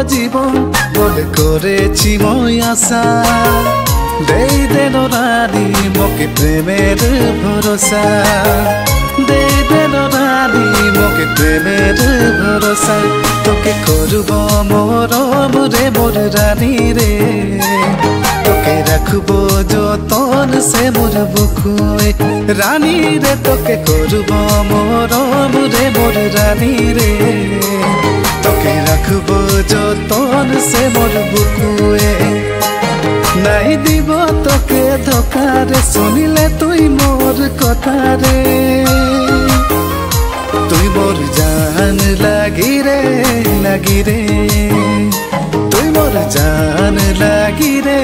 জীবন বলে করেছি মই আশা দেই দেন রানী মোকে প্রেমের ভরসা দেই দেন রানী মোকে প্রেমের ভরসা তোকে করব মরম রে মোর রানী রে তোকে রাখবো যতন সে মোর বুকুয়ে রানী রে তোকে করব মরম রে মোর রানী রে তোকে রাখবো যতন সে মোর বুকুয়ে নাই দিব তোকে ধোকা রে শুনিলে তুই মোর কথা রে তুই মোর জান লাগি রে তুই মোর জান লাগি রে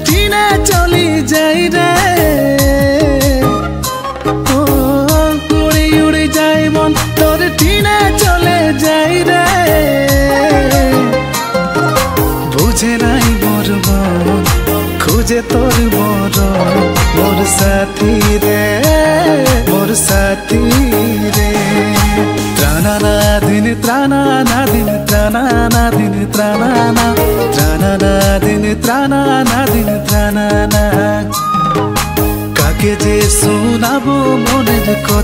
ঠিনে চলি যাই রে উড়ি উড়ি যাই মন তোর ঠিনে চলে যাই রে বুঝে নাই মোর মন খুঁজে তোর মোর সাথী রে ত্রানা দিন ত্রানা দিন ত্রানা দিন ত্রানা দিন ত্রানা কাকে যে শোনাবো মনের কথা।